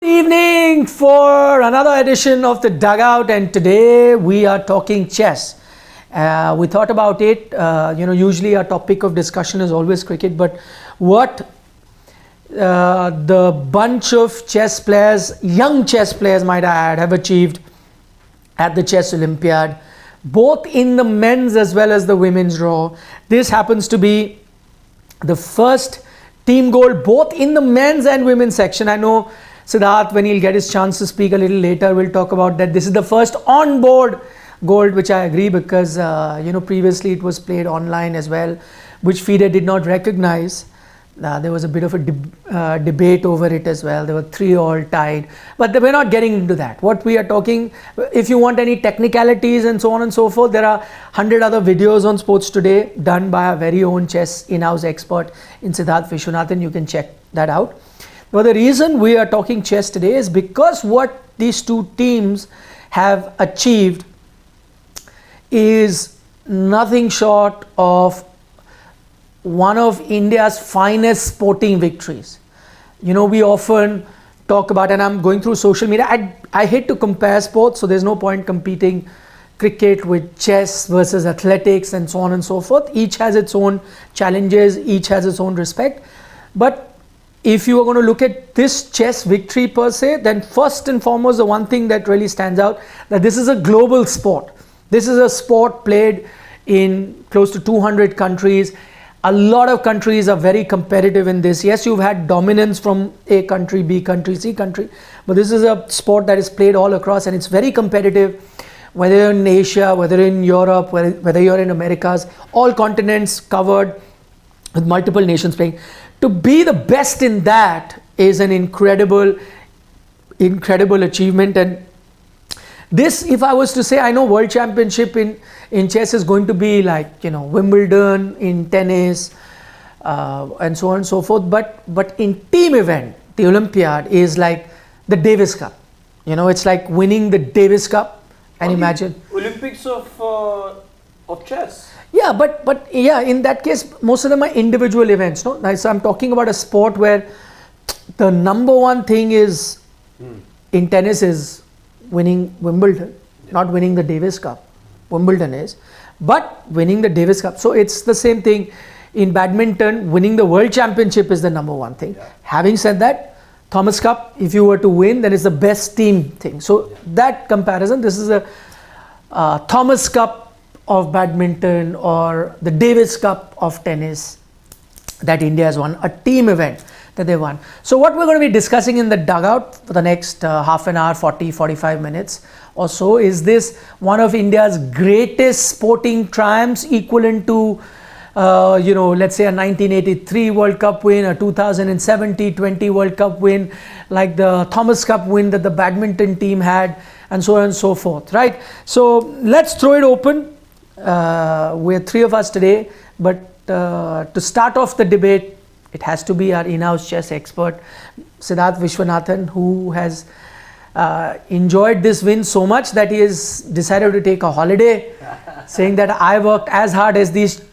Evening for another edition of the Dugout, and today we are talking chess. We thought about it. Usually our topic of discussion is always cricket, but what the bunch of chess players, young chess players might I add, have achieved at the chess Olympiad, both in the men's as well as the women's draw. This happens to be the first team gold both in the men's and women's section. I know Siddharth, when he'll get his chance to speak a little later, will talk about that. This is the first on-board gold, which I agree, because previously it was played online as well, which FIDE did not recognize. There was a bit of a debate over it as well. There were 3 all tied, but we're not getting into that. What we are talking, if you want any technicalities and so on and so forth, there are 100 other videos on Sports Today done by our very own chess in-house expert in Siddharth Vishwanathan. You can check that out. But the reason we are talking chess today is because what these two teams have achieved is nothing short of one of India's finest sporting victories. We often talk about, and I'm going through social media, I hate to compare sports, so there's no point competing cricket with chess versus athletics and so on and so forth. Each has its own challenges, each has its own respect. But if you are going to look at this chess victory per se, then first and foremost, the one thing that really stands out, that this is a global sport. This is a sport played in close to 200 countries. A lot of countries are very competitive in this. Yes, you've had dominance from A country, B country, C country, but this is a sport that is played all across, and it's very competitive, whether you're in Asia, whether in Europe, whether you're in Americas, all continents covered with multiple nations playing. To be the best in that is an incredible achievement. And this, if I was to say, I know World Championship in chess is going to be like, Wimbledon in tennis and so on and so forth. But in team event, the Olympiad is like the Davis Cup. It's like winning the Davis Cup. And imagine Olympics of chess. Yeah, but in that case, most of them are individual events. No, so I'm talking about a sport where the number one thing is in tennis is winning Wimbledon, not winning the Davis Cup. Wimbledon is, but winning the Davis Cup. So it's the same thing in badminton. Winning the World Championship is the number one thing. Yeah. Having said that, Thomas Cup, if you were to win, then it's the best team thing. So that comparison, this is a Thomas Cup of badminton or the Davis Cup of tennis that India has won, a team event that they won. So what we're going to be discussing in the Dugout for the next half an hour, 45 minutes or so, is this one of India's greatest sporting triumphs, equivalent to let's say a 1983 World Cup win, a 2007 T20 World Cup win, like the Thomas Cup win that the badminton team had, and so on and so forth, right? So let's throw it open. We're 3 of us today, but to start off the debate, it has to be our in-house chess expert, Siddharth Vishwanathan, who has enjoyed this win so much that he has decided to take a holiday, saying that I worked as hard as these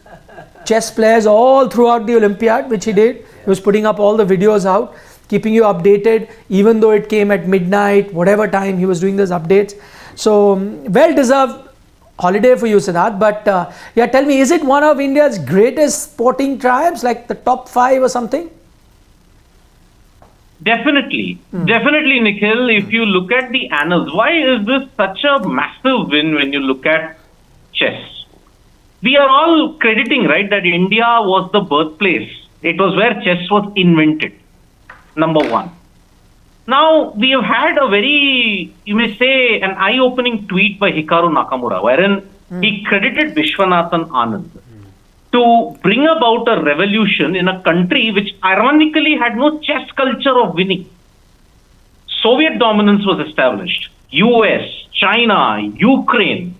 chess players all throughout the Olympiad, which he did. He was putting up all the videos out, keeping you updated, even though it came at midnight, whatever time he was doing those updates. So well-deserved holiday for you, Siddharth. But tell me, is it one of India's greatest sporting triumphs, like the top 5 or something? Definitely, Nikhil. If you look at the annals, why is this such a massive win when you look at chess? We are all crediting, right, that India was the birthplace. It was where chess was invented, number one. Now, we have had a very, you may say, an eye-opening tweet by Hikaru Nakamura, wherein he credited Vishwanathan Anand to bring about a revolution in a country which ironically had no chess culture of winning. Soviet dominance was established. US, China, Ukraine.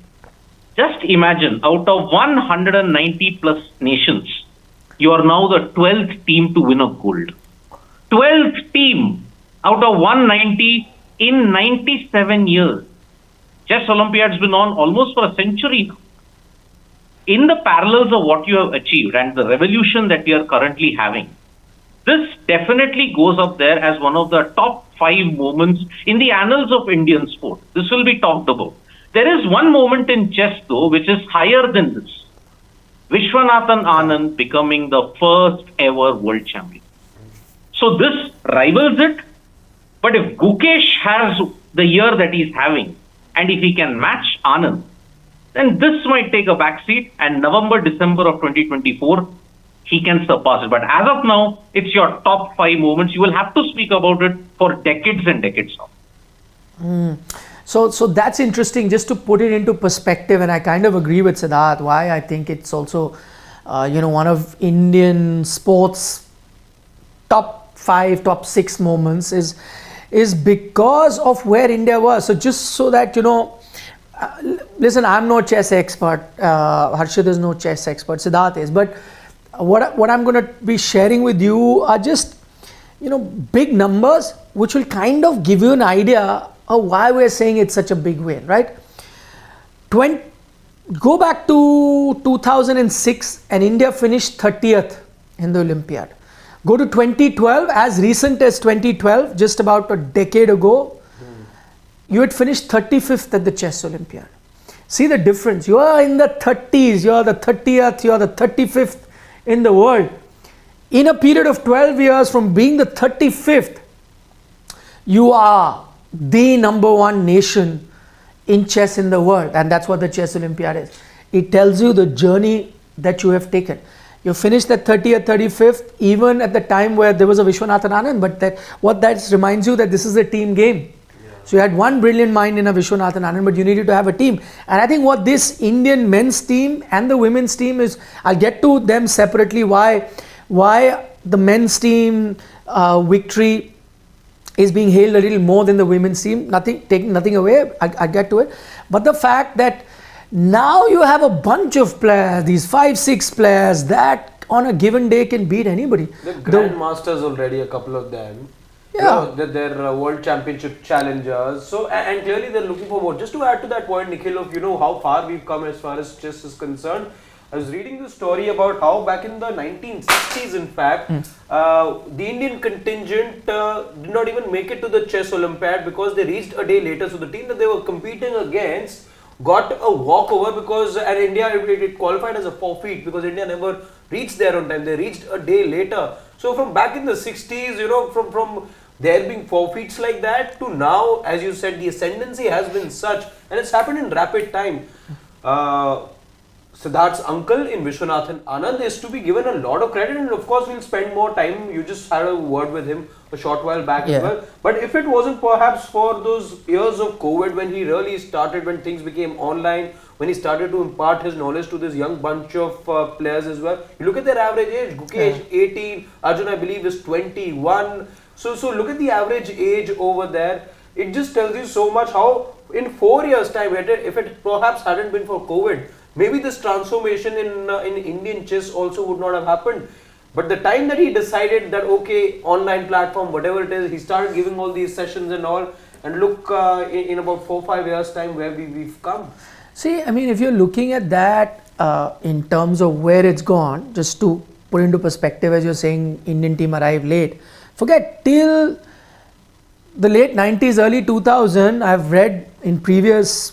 Just imagine, out of 190 plus nations, you are now the 12th team to win a gold. 12th team out of 190 in 97 years. Chess Olympiad's been on almost for a century now. In the parallels of what you have achieved and the revolution that we are currently having, this definitely goes up there as one of the top 5 moments in the annals of Indian sport. This will be talked about. There is one moment in chess, though, which is higher than this. Vishwanathan Anand becoming the first ever world champion. So this rivals it. But if Gukesh has the year that he's having, and if he can match Anand, then this might take a backseat, and November, December of 2024, he can surpass it. But as of now, it's your top 5 moments. You will have to speak about it for decades and decades now. So that's interesting, just to put it into perspective, and I kind of agree with Siddharth, why I think it's also, one of Indian sports top 5, top 6 moments is because of where India was. So just so that, listen, I'm no chess expert, Harshit is no chess expert, Siddharth is, but what I'm going to be sharing with you are just, big numbers, which will kind of give you an idea of why we're saying it's such a big win, right? Go back to 2006 and India finished 30th in the Olympiad. Go to 2012, as recent as 2012, just about a decade ago, you had finished 35th at the Chess Olympiad. See the difference. You are in the 30s, you are the 30th, you are the 35th in the world. In a period of 12 years from being the 35th, you are the number 1 nation in chess in the world, and that's what the Chess Olympiad is. It tells you the journey that you have taken. You finished at 30th, 35th, even at the time where there was a Vishwanathan Anand, but that reminds you that this is a team game. So you had one brilliant mind in a Vishwanathan Anand, but you needed to have a team. And I think what this Indian men's team and the women's team is, I'll get to them separately, why the men's team victory is being hailed a little more than the women's team. Taking nothing away, I get to it. But the fact that now you have a bunch of players, these 5-6 players that on a given day can beat anybody. The grandmasters already, a couple of them. Yeah. They're world championship challengers. So, and clearly they're looking for more. Just to add to that point, Nikhil, of how far we've come as far as chess is concerned. I was reading the story about how back in the 1960s, in fact, the Indian contingent did not even make it to the Chess Olympiad because they reached a day later. So the team that they were competing against got a walkover because India it qualified as a forfeit because India never reached there on time. They reached a day later. So from back in the 60s, from there being forfeits like that to now, as you said, the ascendancy has been such, and it's happened in rapid time. Siddharth's uncle in Vishwanathan Anand is to be given a lot of credit, and of course we'll spend more time. You just had a word with him a short while back as well. But if it wasn't perhaps for those years of COVID when he really started, when things became online, when he started to impart his knowledge to this young bunch of players as well. You look at their average age, Gukesh 18, Arjun I believe is 21. So look at the average age over there. It just tells you so much how in 4 years time, if it perhaps hadn't been for COVID, maybe this transformation in Indian chess also would not have happened. But the time that he decided that, okay, online platform, whatever it is, he started giving all these sessions and all, and look in about 4-5 years time where we've come. See, I mean, if you're looking at that in terms of where it's gone, just to put into perspective, as you're saying, Indian team arrived late. Forget, till the late 90s, early 2000, I've read in previous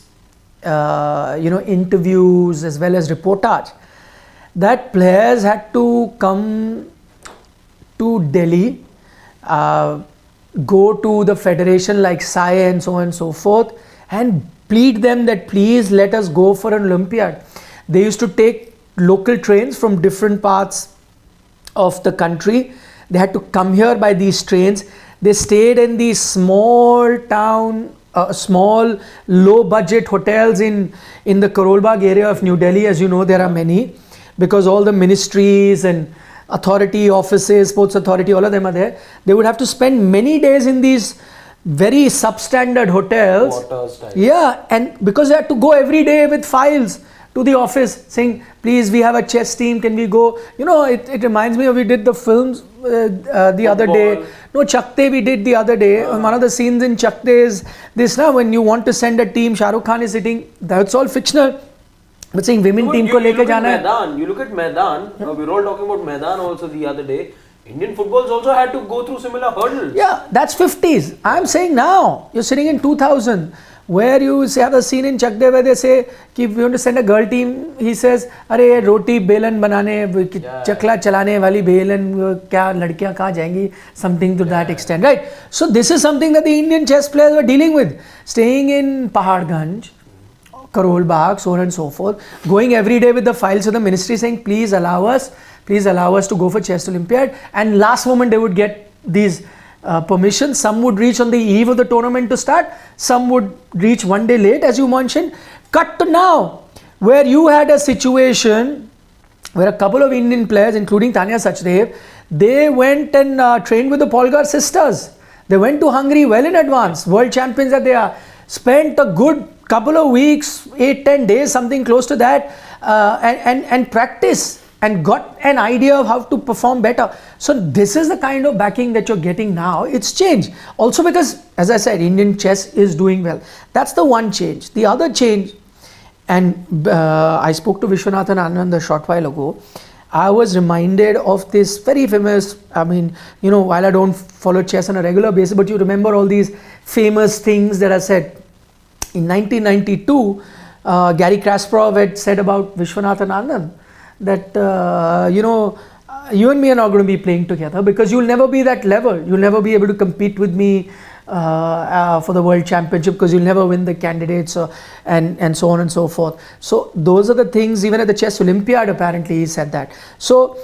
interviews as well as reportage that players had to come to Delhi, go to the federation like SAI and so on and so forth, and plead them that please let us go for an Olympiad. They used to take local trains from different parts of the country. They had to come here by these trains. They stayed in these small town, small low budget hotels in the Karol Bagh area of New Delhi. As you know, there are many, because all the ministries and authority offices, sports authority, all of them are there. They would have to spend many days in these very substandard hotels. Yeah, and because they had to go every day with files to the office saying, please, we have a chess team, can we go? It reminds me of, we did the films the other day. No, Chakte we did the other day. One of the scenes in Chakte is this, when you want to send a team, Shah Rukh Khan is sitting, that's all fictional. But saying women team ko leke jana hai. You look at Maidan, we were all talking about Maidan also the other day. Indian footballs also had to go through similar hurdles. Yeah, that's 50s. I'm saying now, you're sitting in 2000, where you have a scene in Chak De where they say, if you want to send a girl team, he says, अरे रोटी बेलन बनाने, चकला चलाने वाली बेलन, क्या लड़कियां कहाँ जाएंगी? Something to that extent, right? So this is something that the Indian chess players were dealing with. Staying in Paharganj, Karol Bagh, so on and so forth, going every day with the files to the ministry saying, please allow us to go for chess Olympiad, and last moment they would get these permissions. Some would reach on the eve of the tournament to start, some would reach one day late, as you mentioned. Cut to now, where you had a situation where a couple of Indian players, including Tanya Sachdev, they went and trained with the Polgar sisters. They went to Hungary well in advance, world champions that they are, spent a good couple of weeks, 8-10 days, something close to that, and practice and got an idea of how to perform better. So this is the kind of backing that you're getting now. It's changed. Also because, as I said, Indian chess is doing well. That's the one change. The other change, and I spoke to Vishwanathan Anand a short while ago, I was reminded of this very famous, I mean, you know, while I don't follow chess on a regular basis, but you remember all these famous things that are said. In 1992, Gary Kasparov had said about Vishwanathan Anand that, you know, you and me are not going to be playing together because you'll never be that level. You'll never be able to compete with me for the world championship because you'll never win the candidates and so on and so forth. So those are the things, even at the chess Olympiad apparently he said that. So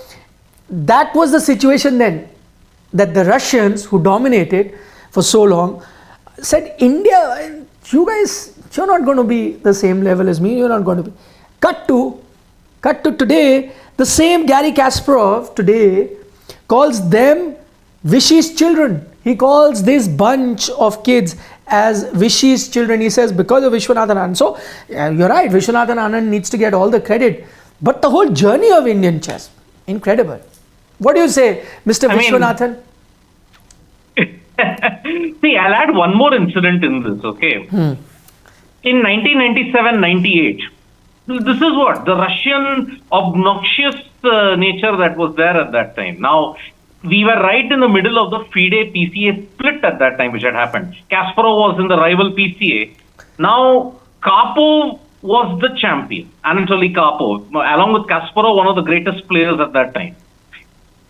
that was the situation then, that the Russians who dominated for so long said, India, you guys, you're not going to be the same level as me, you're not going to be. Cut to today, the same Gary Kasparov today calls them Vishy's children. He calls this bunch of kids as Vishy's children. He says because of Vishwanathan Anand. So you're right, Vishwanathan Anand needs to get all the credit. But the whole journey of Indian chess, incredible. What do you say, Mr. Vishwanathan? See, I'll add one more incident in this, okay? In 1997-98, this is what? The Russian obnoxious nature that was there at that time. Now, we were right in the middle of the FIDE PCA split at that time, which had happened. Kasparov was in the rival PCA. Now, Karpov was the champion, Anatoly Karpov, along with Kasparov, one of the greatest players at that time.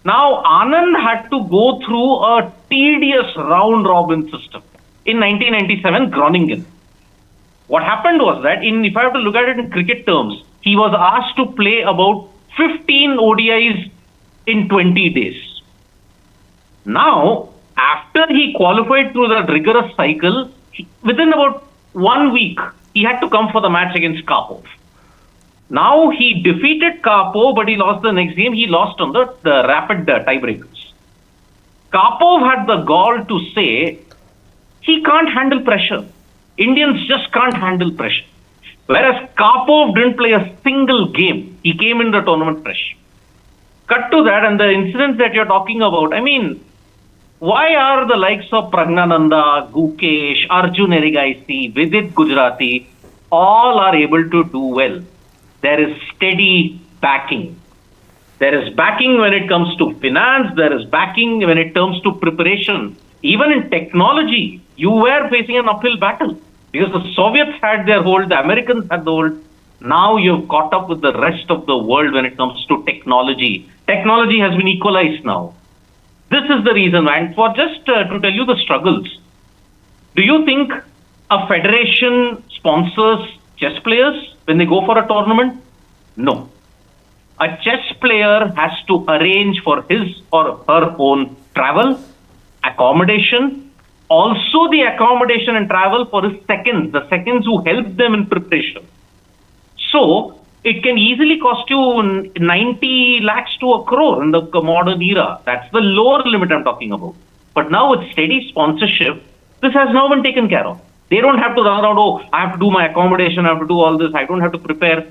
Now, Anand had to go through a tedious round-robin system in 1997, Groningen. What happened was that, if I have to look at it in cricket terms, he was asked to play about 15 ODIs in 20 days. Now, after he qualified through that rigorous cycle, within about 1 week, he had to come for the match against Karpov. Now, he defeated Karpov, but he lost the next game. He lost on the rapid tiebreakers. Karpov had the gall to say, he can't handle pressure. Indians just can't handle pressure. Whereas Karpov didn't play a single game. He came in the tournament fresh. Cut to that, and the incidents that you're talking about, I mean, why are the likes of Pragnananda, Gukesh, Arjun Erigaisi, Vidit Gujarati, all are able to do well? There is steady backing. There is backing when it comes to finance. There is backing when it comes to preparation. Even in technology, you were facing an uphill battle because the Soviets had their hold, the Americans had the hold. Now you've caught up with the rest of the world when it comes to technology. Technology has been equalized now. This is the reason, and for just to tell you the struggles, do you think a federation sponsors chess players when they go for a tournament? No. A chess player has to arrange for his or her own travel, accommodation, also the accommodation and travel for his seconds, the seconds who help them in preparation. So, it can easily cost you 90 lakhs to a crore in the modern era. That's the lower limit I'm talking about. But now with steady sponsorship, this has now been taken care of. They don't have to run around, oh, I have to do my accommodation, I have to do all this, I don't have to prepare.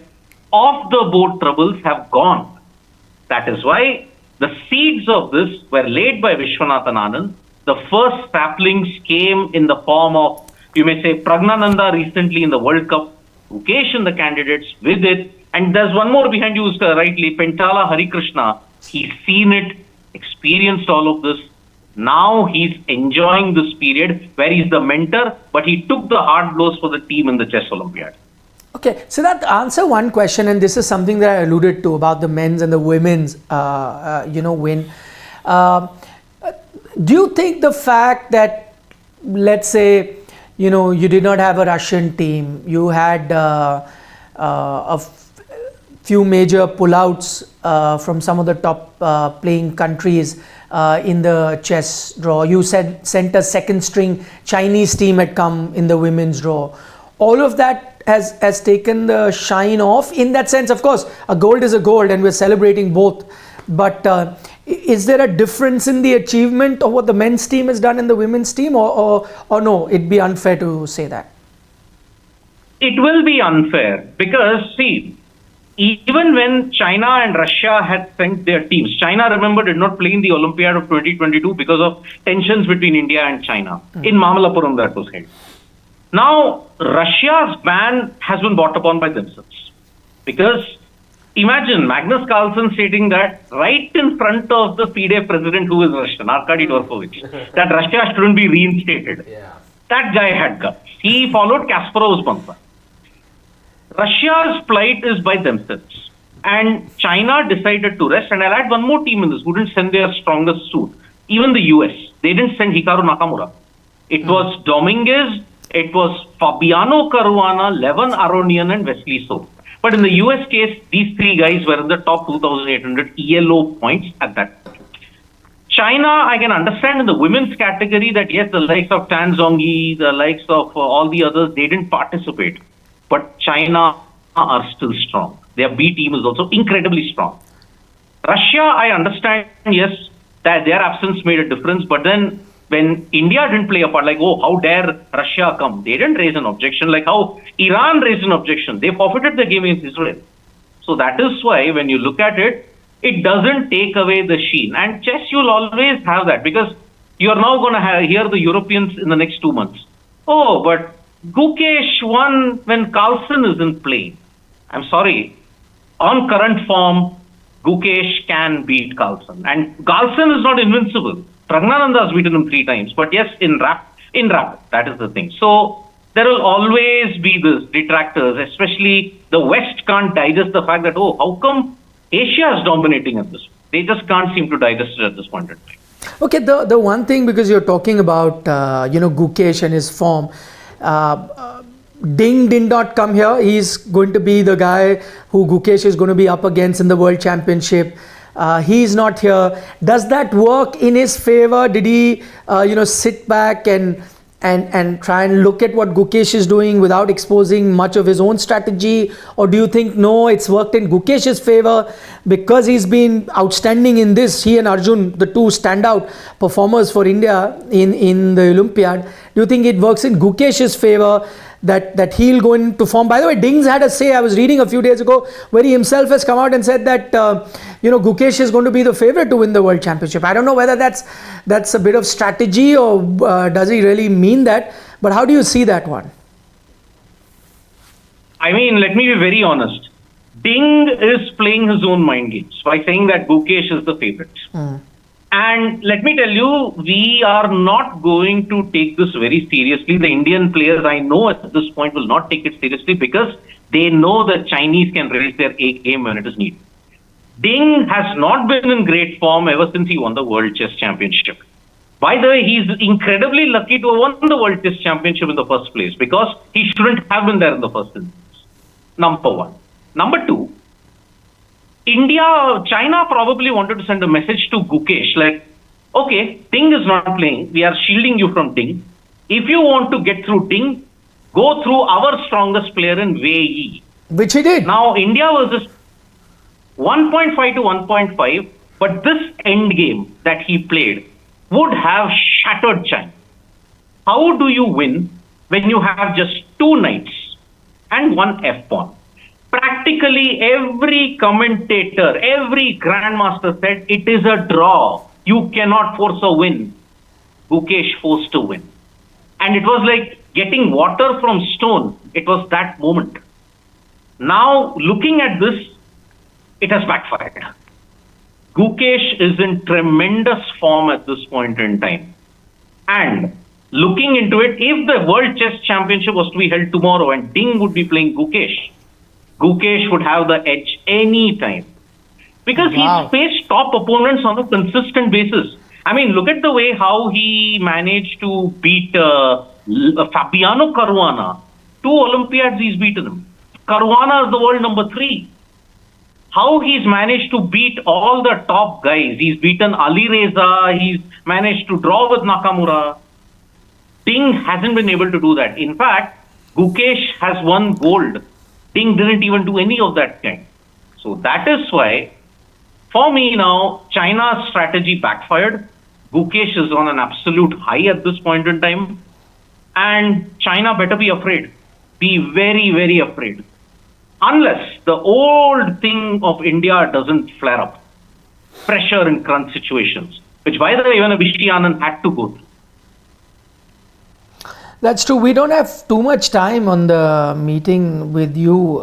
Off-the-board troubles have gone. That is why the seeds of this were laid by Vishwanathan Anand. The first saplings came in the form of, you may say, Pragnananda recently in the World Cup, Gukesh in the candidates, with it. And there's one more behind you, rightly, Pentala Harikrishna. He's seen it experienced all of this. Now he's enjoying this period where he's the mentor, but he took the hard blows for the team in the chess Olympiad. Okay, so that answer one question, and this is something that I alluded to about the men's and the women's, win. Do you think the fact that, let's say, you did not have a Russian team, you had few major pullouts from some of the top playing countries in the chess draw. You sent a second string Chinese team had come in the women's draw. All of that has taken the shine off. In that sense, of course, a gold is a gold and we're celebrating both. But is there a difference in the achievement of what the men's team has done and the women's team, or no, it'd be unfair to say that? It will be unfair because, see, even when China and Russia had sent their teams, China, remember, did not play in the Olympiad of 2022 because of tensions between India and China. In Mamallapuram that was held. Now, Russia's ban has been brought upon by themselves. Because imagine Magnus Carlsen stating that right in front of the FIDE president, who is Russian, Arkady Dvorkovich, that Russia shouldn't be reinstated. Yeah. That guy had guts. He followed Kasparov's mantra. Russia's plight is by themselves. And China decided to rest. And I'll add one more team in this who didn't send their strongest suit. Even the US. They didn't send Hikaru Nakamura. It was Dominguez, it was Fabiano Caruana, Levin Aronian, and Wesley So. But in the US case, these three guys were in the top 2,800 ELO points at that point. China, I can understand in the women's category that yes, the likes of Tan Zhongyi, the likes of all the others, they didn't participate. But China are still strong. Their B team is also incredibly strong. Russia, I understand, yes, that their absence made a difference. But then when India didn't play a part, like, oh, how dare Russia come? They didn't raise an objection. Like how Iran raised an objection. They forfeited the game against Israel. So that is why when you look at it, it doesn't take away the sheen. And chess, you'll always have that because you're now going to hear the Europeans in the next 2 months. Oh, but Gukesh won when Carlsen isn't playing. I'm sorry. On current form, Gukesh can beat Carlsen. And Carlsen is not invincible. Pragnananda has beaten him 3 times. But yes, in rapid, that is the thing. So there will always be this detractors, especially the West can't digest the fact that, oh, how come Asia is dominating at this? They just can't seem to digest it at this point in time. Okay, the one thing, because you're talking about, Gukesh and his form, Ding did not come here. He's going to be the guy who Gukesh is going to be up against in the World Championship. He's not here. Does that work in his favor? Did he, sit back and try and look at what Gukesh is doing without exposing much of his own strategy? Or do you think, no, it's worked in Gukesh's favor because he's been outstanding in this? He and Arjun, the two standout performers for India in the Olympiad. Do you think it works in Gukesh's favor that he'll go into form? By the way, Ding's had a say, I was reading a few days ago, where he himself has come out and said that, Gukesh is going to be the favorite to win the World Championship. I don't know whether that's a bit of strategy or does he really mean that? But how do you see that one? I mean, let me be very honest. Ding is playing his own mind games by saying that Gukesh is the favorite. And let me tell you, we are not going to take this very seriously. The Indian players, I know at this point, will not take it seriously because they know that Chinese can raise their A game when it is needed. Ding has not been in great form ever since he won the World Chess Championship. By the way, he's incredibly lucky to have won the World Chess Championship in the first place because he shouldn't have been there in the first instance. Number one. Number two, China probably wanted to send a message to Gukesh like, okay, Ding is not playing. We are shielding you from Ding. If you want to get through Ding, go through our strongest player in Wei Yi. Which he did. Now, India was just 1.5 to 1.5, but this end game that he played would have shattered China. How do you win when you have just 2 knights and 1 F-pawn? Practically every commentator, every grandmaster said it is a draw. You cannot force a win. Gukesh forced a win. And it was like getting water from stone. It was that moment. Now, looking at this, it has backfired. Gukesh is in tremendous form at this point in time. And looking into it, if the World Chess Championship was to be held tomorrow and Ding would be playing Gukesh, Gukesh would have the edge any time. Because Wow. he's faced top opponents on a consistent basis. I mean, look at the way how he managed to beat Fabiano Caruana. 2 Olympiads he's beaten him. Caruana is the world number 3. How he's managed to beat all the top guys. He's beaten Ali Reza. He's managed to draw with Nakamura. Ding hasn't been able to do that. In fact, Gukesh has won gold. Ding didn't even do any of that kind. So that is why, for me now, China's strategy backfired. Gukesh is on an absolute high at this point in time. And China better be afraid. Be very, very afraid. Unless the old thing of India doesn't flare up. Pressure in crunch situations. Which, by the way, even a Vishy Anand had to go through. That's true. We don't have too much time on the meeting with you,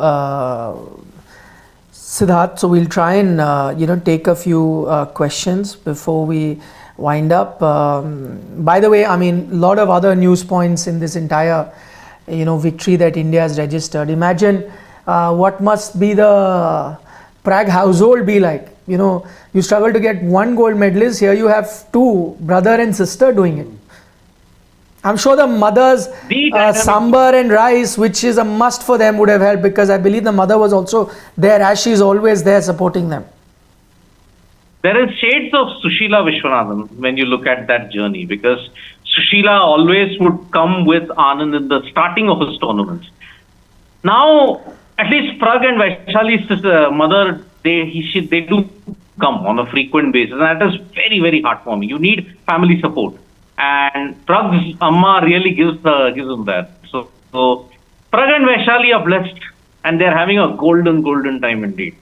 Siddharth. So we'll try and take a few questions before we wind up. By the way, I mean, a lot of other news points in this entire victory that India has registered. Imagine what must be the Prague household be like. You struggle to get 1 gold medalist. Here you have 2, brother and sister, doing it. I'm sure the mother's sambar and rice, which is a must for them, would have helped, because I believe the mother was also there, as she is always there supporting them. There is shades of Sushila Vishwanathan when you look at that journey, because Sushila always would come with Anand in the starting of his tournaments. Now, at least Prag and Vaishali's mother, they do come on a frequent basis, and that is very, very heartwarming. You need family support. And Prag's Amma really gives them that. So Prag and Vaishali are blessed, and they're having a golden time indeed.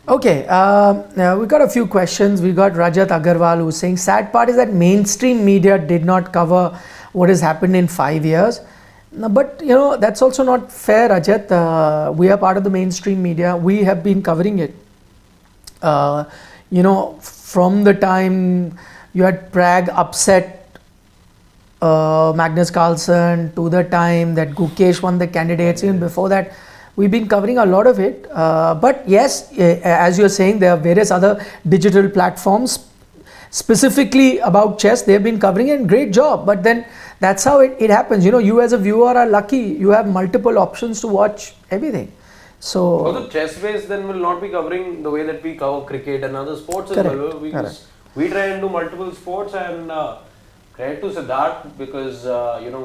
Okay, now we got a few questions. We got Rajat Agarwal who's saying, sad part is that mainstream media did not cover what has happened in 5 years. No, but that's also not fair, Rajat. We are part of the mainstream media. We have been covering it. From the time you had Prague upset Magnus Carlsen, to the time that Gukesh won the candidates. Even before that, we've been covering a lot of it. But yes, as you're saying, there are various other digital platforms specifically about chess. They've been covering it. Great job. But then that's how it happens. You as a viewer are lucky. You have multiple options to watch everything. So also, chess based then will not be covering the way that we cover cricket and other sports as well. We try and do multiple sports, and credit to Siddharth, because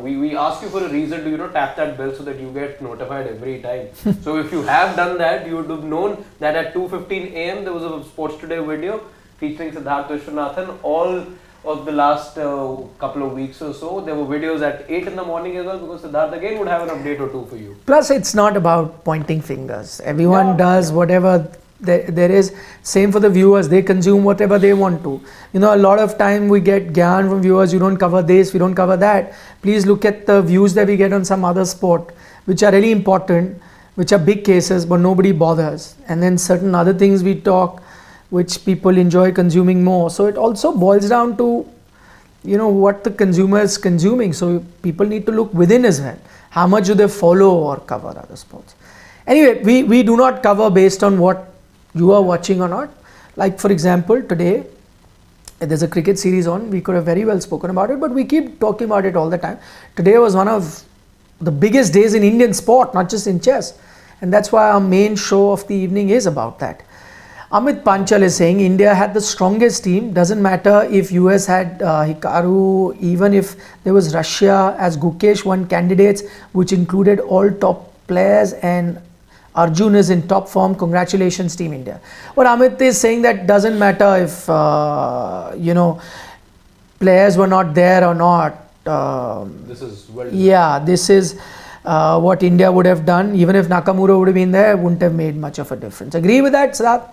we ask you for a reason to tap that bell so that you get notified every time. So if you have done that, you would have known that at 2:15 a.m. there was a Sports Today video featuring Siddharth Vishwanathan. All of the last couple of weeks or so, there were videos at 8 in the morning as well, because Siddharth again would have an update or two for you. Plus, it's not about pointing fingers. Everyone does whatever there is. Same for the viewers. They consume whatever they want to. A lot of time we get gyan from viewers. You don't cover this, we don't cover that. Please look at the views that we get on some other sport, which are really important, which are big cases, but nobody bothers. And then certain other things we talk, which people enjoy consuming more. So it also boils down to, what the consumer is consuming. So people need to look within as well. How much do they follow or cover other sports? Anyway, we do not cover based on what you are watching or not. Like, for example, today there's a cricket series on. We could have very well spoken about it, but we keep talking about it all the time. Today was one of the biggest days in Indian sport, not just in chess. And that's why our main show of the evening is about that. Amit Panchal is saying India had the strongest team. Doesn't matter if US had Hikaru, even if there was Russia, as Gukesh won candidates, which included all top players, and Arjun is in top form. Congratulations, Team India. What Amit is saying, that doesn't matter if players were not there or not. This is well. Yeah, this is what India would have done. Even if Nakamura would have been there, wouldn't have made much of a difference. Agree with that, Siddharth?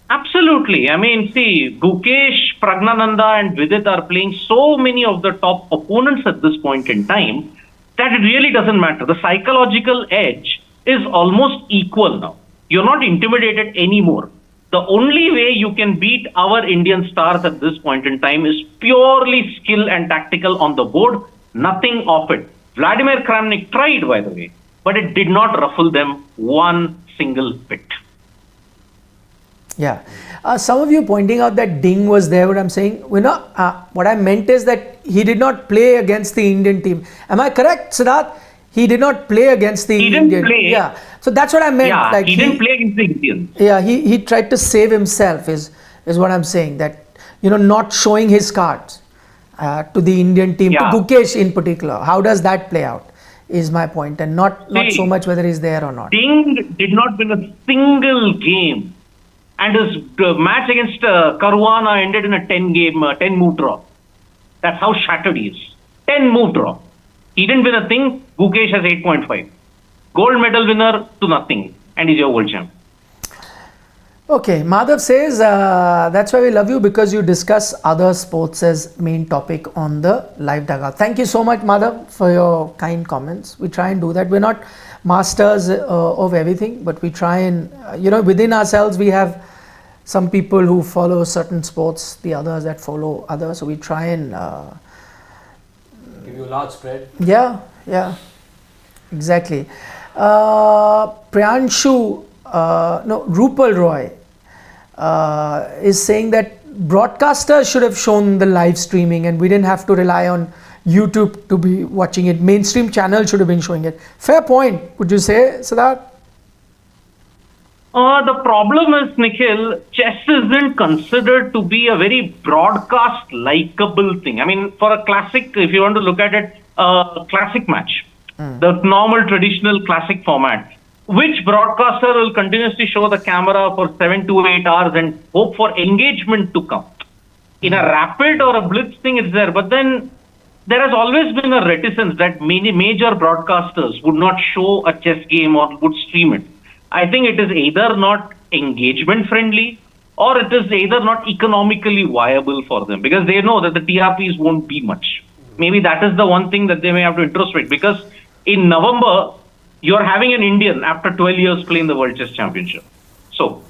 Absolutely. I mean, see, Gukesh, Pragnananda and Vidit are playing so many of the top opponents at this point in time that it really doesn't matter. The psychological edge is almost equal now. You're not intimidated anymore. The only way you can beat our Indian stars at this point in time is purely skill and tactical on the board, nothing of it. Vladimir Kramnik tried, by the way, but it did not ruffle them one single bit. Yeah. Some of you pointing out that Ding was there, what I'm saying, what I meant is that he did not play against the Indian team. Am I correct, Siddharth? He did not play against the Indian. He didn't play. Yeah. So that's what I meant. Yeah, like he didn't play against the Indians. Yeah, he tried to save himself is what I'm saying, that, not showing his cards to the Indian team, to Gukesh in particular. How does that play out is my point, and not so much whether he's there or not. Ding did not win a single game, and his match against Caruana ended in a 10 move draw. That's how shattered he is. 10 move draw. He didn't win a thing. Gukesh has 8.5. Gold medal winner to nothing, and he's your world champ. Okay, Madhav says, that's why we love you, because you discuss other sports as main topic on the live dugout. Thank you so much, Madhav, for your kind comments. We try and do that. We're not masters of everything, but we try and, within ourselves, we have some people who follow certain sports, the others that follow others. So we try and give you a large spread. Yeah, exactly. Priyanshu, Rupal Roy is saying that broadcasters should have shown the live streaming and we didn't have to rely on YouTube to be watching it. Mainstream channel should have been showing it. Fair point, would you say, Siddharth? The problem is, Nikhil, chess isn't considered to be a very broadcast likable thing. I mean, for a classic, if you want to look at it, classic match, the normal traditional classic format, which broadcaster will continuously show the camera for 7 to 8 hours and hope for engagement to come? In a rapid or a blitz thing, it's there. But then there has always been a reticence that many major broadcasters would not show a chess game or would stream it. I think it is either not engagement friendly or it is either not economically viable for them, because they know that the TRPs won't be much. Maybe that is the one thing that they may have to introspect, because in November, you're having an Indian after 12 years playing the World Chess Championship. So.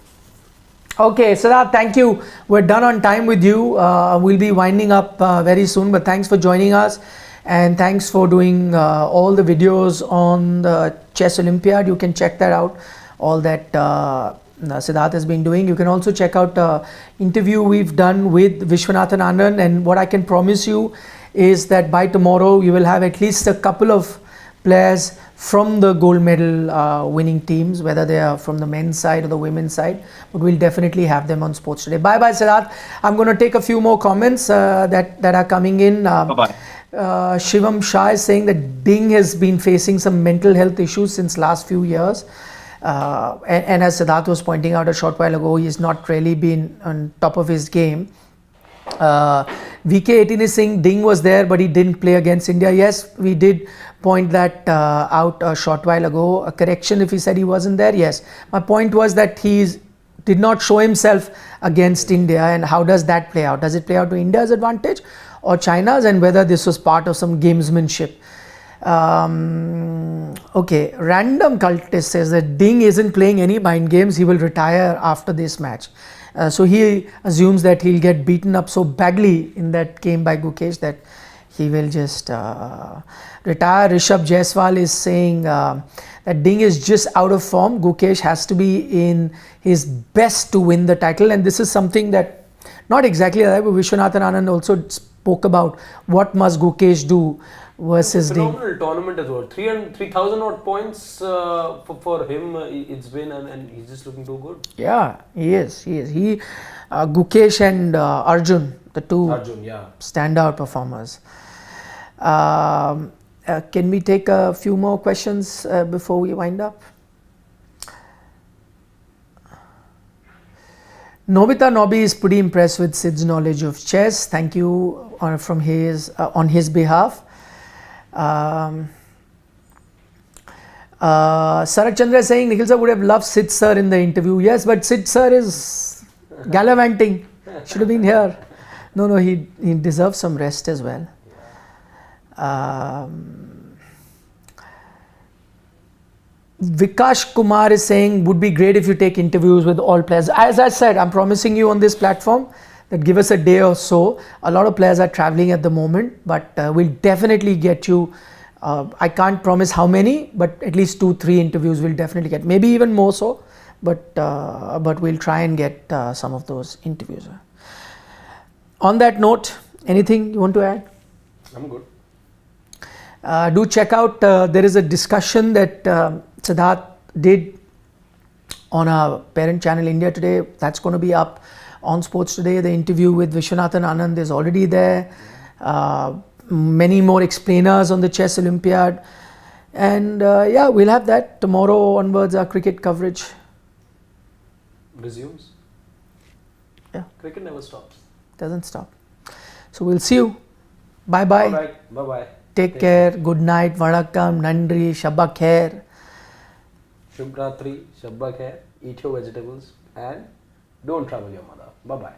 Okay, Siddharth, thank you. We're done on time with you. We'll be winding up very soon, but thanks for joining us. And thanks for doing all the videos on the Chess Olympiad. You can check that out. All that Siddharth has been doing. You can also check out interview we've done with Vishwanathan Anand, and what I can promise you is that by tomorrow you will have at least a couple of players from the gold medal winning teams, whether they are from the men's side or the women's side, but we'll definitely have them on Sports Today. Bye Siddharth. I'm going to take a few more comments that are coming in. Bye-bye. Shivam Shah is saying that Ding has been facing some mental health issues since last few years. And as Siddharth was pointing out a short while ago, he's not really been on top of his game. VK18 is saying Ding was there, but he didn't play against India. Yes, we did point that out a short while ago. A correction if he said he wasn't there. Yes, my point was that he did not show himself against India. And how does that play out? Does it play out to India's advantage or China's? And whether this was part of some gamesmanship. Okay, Random Cultist says that Ding isn't playing any mind games. He will retire after this match. So he assumes that he'll get beaten up so badly in that game by Gukesh that he will just retire. Rishabh Jaiswal is saying that Ding is just out of form. Gukesh has to be in his best to win the title, and this is something that not exactly like, but Vishwanathan Anand also spoke about what must Gukesh do versus Ding. Phenomenal tournament as well. 3,000 odd points for him it's been, and he's just looking too good. Yeah, he is. Gukesh and Arjun, the two standout performers. Can we take a few more questions before we wind up? Nobita Nobby is pretty impressed with Sid's knowledge of chess. Thank you on his behalf. Sarak Chandra is saying Nikhil sir would have loved Sid sir in the interview. Yes, but Sid sir is gallivanting. Should have been here. No, he deserves some rest as well. Vikash Kumar is saying would be great if you take interviews with all players. As I said, I'm promising you on this platform that give us a day or so. A lot of players are traveling at the moment, but we'll definitely get you. I can't promise how many, but at least 2-3 interviews we'll definitely get. Maybe even more so, but we'll try and get some of those interviews. On that note, anything you want to add? I'm good. Do check out, there is a discussion that Siddharth did on our parent channel India Today. That's going to be up on Sports Today. The interview with Vishwanathan Anand is already there. Many more explainers on the chess Olympiad. And yeah, we'll have that tomorrow onwards, our cricket coverage. Resumes. Yeah. Cricket never stops. Doesn't stop. So we'll see you. Bye-bye. All right. Bye-bye. Take care. Good night. Vanakkam. Nandri. Shabba khair. Shubh Ratri. Shabba khair. Eat your vegetables and don't trouble your mother. Bye-bye.